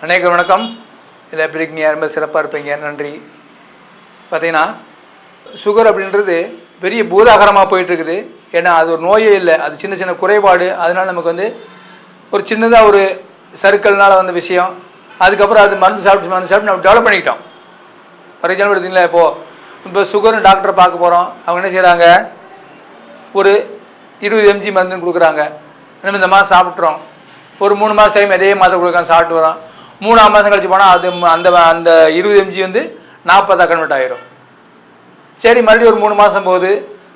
அனைவருக்கும் வணக்கம். இதில் எப்படி இருக்கீங்க? ரொம்ப சிறப்பாக இருப்பீங்க, நன்றி. பார்த்தீங்கன்னா சுகர் அப்படின்றது பெரிய பூதாகரமாக போயிட்டுருக்குது. ஏன்னா அது ஒரு நோயே இல்லை, அது சின்ன சின்ன குறைபாடு. அதனால் நமக்கு ஒரு சின்னதாக ஒரு சர்க்கிள்னால் வந்த விஷயம். அதுக்கப்புறம் அது மருந்து சாப்பிட்டு நம்ம டெவலப் பண்ணிக்கிட்டோம். ஃபார் எக்ஸாம்பிள் எடுத்திங்களா, இப்போ சுகர்னு டாக்டரை பார்க்க போகிறோம். அவங்க என்ன செய்கிறாங்க, ஒரு 20 mg மருந்துன்னு கொடுக்குறாங்க. நம்ம இந்த மாதம் சாப்பிட்றோம். ஒரு 3 மாதம் டைம் அதே மாதம் கொடுக்காம சாப்பிட்டு வரோம். 3ஆம் மாதம் கழிச்சு போனால் அது அந்த 20 mg 40 கன்வெர்ட் ஆகிடும். சரி, மறுபடியும் ஒரு 3 மாதம் போகுது.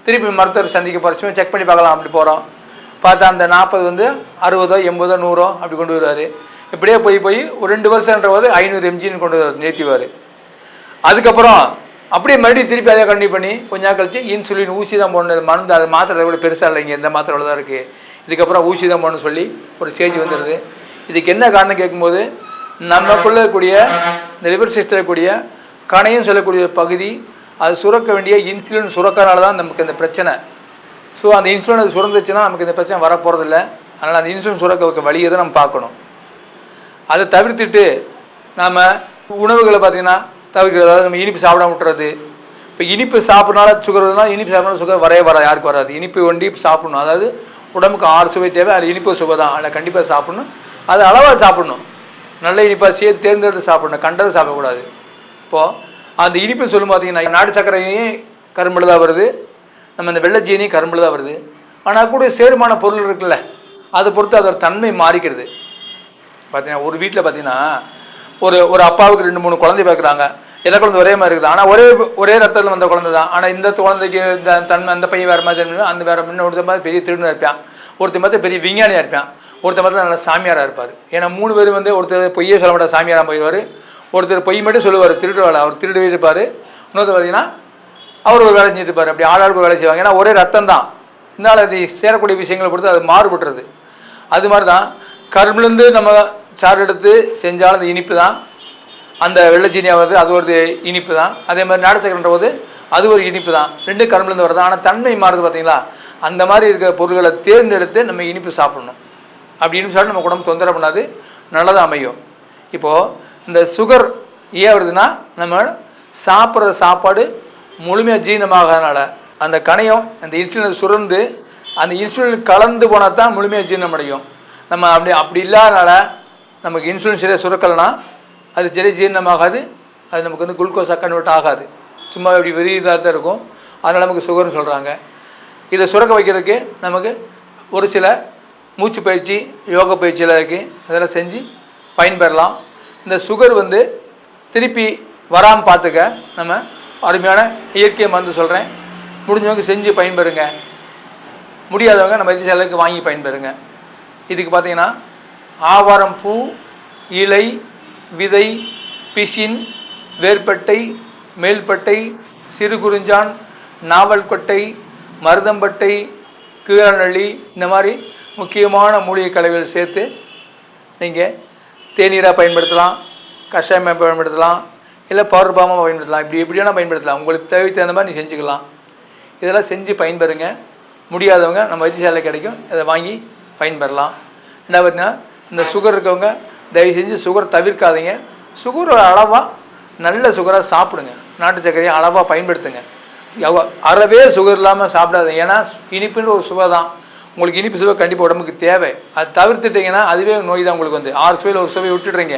திருப்பி மருத்துவர் சந்திக்க போகிறோம், செக் பண்ணி பார்க்கலாம். அப்படி போகிறோம், பார்த்தா அந்த 40 60 80 100 அப்படி கொண்டு வருவார். இப்படியே போய் ஒரு 2 வருஷன்ற போது 500 mgன்னு கொண்டு நிறுத்திவார். அதுக்கப்புறம் அப்படியே மறுபடியும் திருப்பி அதை கண்டினியூ பண்ணி கொஞ்ச நாள் கழிச்சு இன்சுலின் ஊசி தான் போடணும். மருந்து அது மாத்திரை கூட பெருசாக இல்லைங்க, இந்த மாத்திரை தான் இருக்குது. இதுக்கப்புறம் ஊசி தான் போடணும்னு சொல்லி ஒரு ஸ்டேஜ் வந்துடுது. இதுக்கு என்ன காரணம் கேட்கும்போது, நமக்குள்ளே இருக்கக்கூடிய இந்த லிவர் சிஸ்டத்தில் இருக்கக்கூடிய கணையும் சொல்லக்கூடிய பகுதி அது சுரக்க வேண்டிய இன்சுலின் சுரக்கிறனால தான் நமக்கு இந்த பிரச்சனை. ஸோ அந்த இன்சுலின் அது சுரந்துச்சுன்னா நமக்கு இந்த பிரச்சனை வரப்போகிறதில்ல. அதனால் அந்த இன்சுலின் சுரக்க வழியை தான் நம்ம பார்க்கணும். அதை தவிர்த்துட்டு நாம் உணவுகளை பார்த்திங்கன்னா தவிர்க்கிறது. அதாவது நம்ம இனிப்பு சாப்பிடாம விட்டுறது. இப்போ இனிப்பு சாப்பிட்றனால சுகர் வருதுன்னா, இனிப்பு சாப்பிட்றனால சுகர் வராது, யாருக்கு வராது. இனிப்பு ஒண்டி சாப்பிடணும். அதாவது உடம்புக்கு 6 சுவை தேவை, அதில் இனிப்பு சுவை தான். அதில் கண்டிப்பாக சாப்பிட்ணும். அது அளவாக சாப்பிட்ணும். நல்ல இனிப்பாக சேர்த்து தேர்ந்தெடுத்து சாப்பிடணும், கண்டதை சாப்பிடக்கூடாது. இப்போது அந்த இனிப்புன்னு சொல்லும் பார்த்தீங்கன்னா, நாட்டு சர்க்கரையும் கரும்பில் தான் வருது, நம்ம இந்த வெள்ளை ஜீனியும் கரும்பில் தான் வருது. ஆனால் கூட சேருமான பொருள் இருக்குல்ல, அதை பொறுத்து அதோட தன்மை மாறிக்கிறது. பார்த்தீங்கன்னா ஒரு வீட்டில் பார்த்தீங்கன்னா ஒரு அப்பாவுக்கு 2 3 குழந்தை பார்க்குறாங்க. எல்லா குழந்தை ஒரே மாதிரி இருக்குது. ஆனால் ஒரே ரத்தத்தில் வந்த குழந்தை தான். ஆனால் இந்த குழந்தைக்கு இந்த தன்மை, அந்த பையன் வேறு மாதிரி தெரியும், அந்த வேறு ஒருத்தர் மாதிரி பெரிய திருடனாக இருப்பான், ஒருத்தர் மாதிரி பெரிய விஞ்ஞானியாக இருப்பான், ஒருத்தர் மாதிரி நல்ல சாமியாராக இருப்பார். ஏன்னா 3 பேர் ஒருத்தர் பொய்யே சொல்ல மாட்டார், சாமியாராக போயிடுவார். ஒருத்தர் பொய் மட்டும் சொல்லுவார், திருடுற வேலை, அவர் திருடவே இருப்பார். இன்னொருத்தர் பார்த்தீங்கன்னா அவர் ஒரு வேலை செஞ்சுட்டு இருப்பார். அப்படி ஆளாளுக்கு ஒரு வேலை செய்வாங்க. ஏன்னா ஒரே ரத்தம் தான். இதனால் அது சேரக்கூடிய விஷயங்களை பொறுத்து அது மாறுபட்டுறது. அது மாதிரி தான் கரும்புலேருந்து நம்ம சாறு எடுத்து செஞ்சாலும் அந்த இனிப்பு தான். அந்த வெள்ளை சீனியாக வருது, அது ஒரு இனிப்பு தான். அதே மாதிரி நாட்டு சக்கரைன்ற போது அது ஒரு இனிப்பு தான். 2 கரும்புலேருந்து வருது. ஆனால் தன்மை மாறுது பார்த்தீங்களா. அந்த மாதிரி இருக்கிற பொருட்களை தேர்ந்தெடுத்து நம்ம இனிப்பு சாப்பிடணும். அப்படி இனிப்பு சாப்பிட்டு நம்ம உடம்பு தொந்தரவு பண்ணாது, நல்லதாக அமையும். இப்போது இந்த சுகர் ஏன் வருதுன்னா, நம்ம சாப்பிட்ற சாப்பாடு முழுமையாக ஜீரணமாகறதுனால அந்த கணையம் அந்த இன்சுலினை சுரந்து அந்த இன்சுலின் கலந்து போனால் தான் முழுமையாக ஜீரணம் அடையும். நம்ம அப்படி இல்லாதனால நமக்கு இன்சுலின் சரியாக சுரக்கலைன்னா அது சரி ஜீரணமாகாது. அது நமக்கு குளுக்கோஸாக கன்வெர்ட் ஆகாது. சும்மா இப்படி வெறியதாக தான் இருக்கும். அதனால் நமக்கு சுகர்னு சொல்கிறாங்க. இதை சுரக்க வைக்கிறதுக்கு நமக்கு ஒரு சில மூச்சு பயிற்சி, யோகா பயிற்சியெல்லாம் இருக்குது. அதெல்லாம் செஞ்சு பயன்பெறலாம். இந்த சுகர் திருப்பி வராமல் பார்த்துக்க நம்ம அருமையான இயற்கை மருந்து சொல்கிறேன். முடிஞ்சவங்க செஞ்சு பயன்பெறுங்க. முடியாதவங்க நம்ம வைத்தியசாலைக்கு வாங்கி பயன்பெறுங்க. இதுக்கு பார்த்திங்கன்னா ஆவாரம் பூ, இலை, விதை, பிசின், வேர்பட்டை, மேல்பட்டை, சிறு குறிஞ்சான், நாவல் கொட்டை, மருதம்பட்டை, கீழநள்ளி, இந்த மாதிரி முக்கியமான மூலிகை கலவைகள் சேர்த்து நீங்கள் தேநீராக பயன்படுத்தலாம், கஷாயமாக பயன்படுத்தலாம், இல்லை பவுடர் பாமாக பயன்படுத்தலாம். எப்படியான பயன்படுத்தலாம். உங்களுக்கு தேவைக்கு தகுந்த மாதிரி நீங்கள் செஞ்சுக்கலாம். இதெல்லாம் செஞ்சு பயன்பெறுங்க. முடியாதவங்க நம்ம வைத்தியசாலை கிடைக்கும், அதை வாங்கி பயன்பெறலாம். என்ன பார்த்தீங்கன்னா, இந்த சுகர் இருக்கவங்க தயவு செஞ்சு சுகர் தவிர்க்காதீங்க. சுகர் அளவாக நல்ல சுகராக சாப்பிடுங்க. நாட்டு சர்க்கரையை அளவாக பயன்படுத்துங்க. அறவே சுகர் இல்லாமல் சாப்பிடாதீங்க. ஏன்னா இனிப்புன்னு ஒரு சுவை தான். உங்களுக்கு இனிப்பு சுவை கண்டிப்பாக உடம்புக்கு தேவை. அது தவிர்த்துட்டிங்கன்னா அதுவே நோய் தான். உங்களுக்கு 6 சுவையில் ஒரு சுவையை விட்டுடுறீங்க,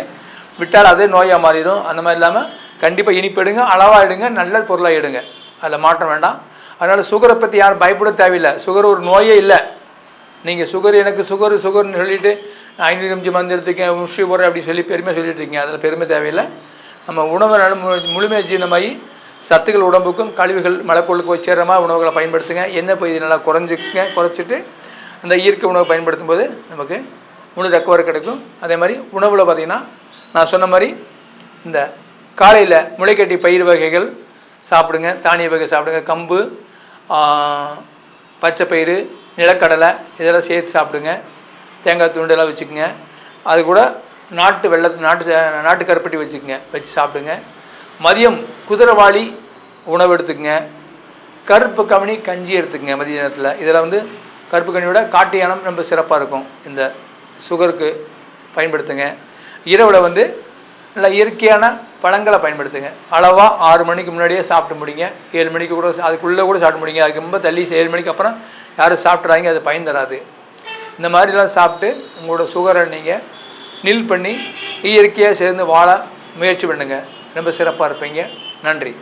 விட்டால் அதே நோயாக மாறிடும். அந்த மாதிரி இல்லாமல் கண்டிப்பாக இனிப்பு எடுங்க, அளவாக எடுங்க, நல்ல பொருளாக எடுங்க. அதில் மாற்றம் வேண்டாம். அதனால் சுகரை பற்றி யாரும் பயப்பட தேவையில்லை. சுகர் ஒரு நோயே இல்லை. நீங்கள் எனக்கு சுகர்னு சொல்லிவிட்டு 500 mg மருந்து எடுத்துக்கேன், உஷி போடுறேன் அப்படி சொல்லி பெருமை சொல்லிட்டு இருக்கீங்க. அதில் பெருமை தேவையில்லை. நம்ம உணவு முழுமையாக ஜீரணமாகி சத்துக்கள் உடம்புக்கும் கழிவுகள் மலைக்கொள்ளுக்கு போய் சேர்ற மாதிரி உணவுகளை பயன்படுத்துங்க. எண்ணெய் பகுதி நல்லா குறைச்சிட்டு அந்த இயற்கை உணவை பயன்படுத்தும் போது நமக்கு முழு ரெக்கவரி கிடைக்கும். அதே மாதிரி உணவில் பார்த்திங்கன்னா நான் சொன்ன மாதிரி இந்த காலையில் முளைக்கட்டி பயிர் வகைகள் சாப்பிடுங்க, தானிய வகை சாப்பிடுங்க. கம்பு, பச்சை பயிறு, நிலக்கடலை இதெல்லாம் சேர்த்து சாப்பிடுங்க. தேங்காய் துண்டெல்லாம் வச்சுக்கோங்க. அது கூட நாட்டு கருப்பட்டி வச்சு சாப்பிடுங்க. மதியம் குதிரைவாளி உணவு எடுத்துக்கங்க. கருப்பு கவனி கஞ்சி எடுத்துக்கங்க மதிய நேரத்தில். இதில் கருப்பு கவனியோட காட்டு யானம் ரொம்ப சிறப்பாக இருக்கும். இந்த சுகருக்கு பயன்படுத்துங்க. இரவில் வந்து நல்லா இயற்கையான பழங்களை பயன்படுத்துங்க. அளவாக 6 மணிக்கு முன்னாடியே சாப்பிட்டு முடிங்க. 7 மணிக்கு கூட அதுக்குள்ளே கூட சாப்பிட்டு முடிங்க. அதுக்கு ரொம்ப தள்ளி 7 மணிக்கு அப்புறம் யாரும் சாப்பிட்றாங்க, அது பயன் தராது. இந்த மாதிரிலாம் சாப்பிட்டு உங்களோட சுகரை நீங்கள் நில் பண்ணி இயற்கையாக சேர்ந்து வாழ முயற்சி பண்ணுங்கள். ரொம்ப சிறப்பாக இருப்பீங்க. நன்றி.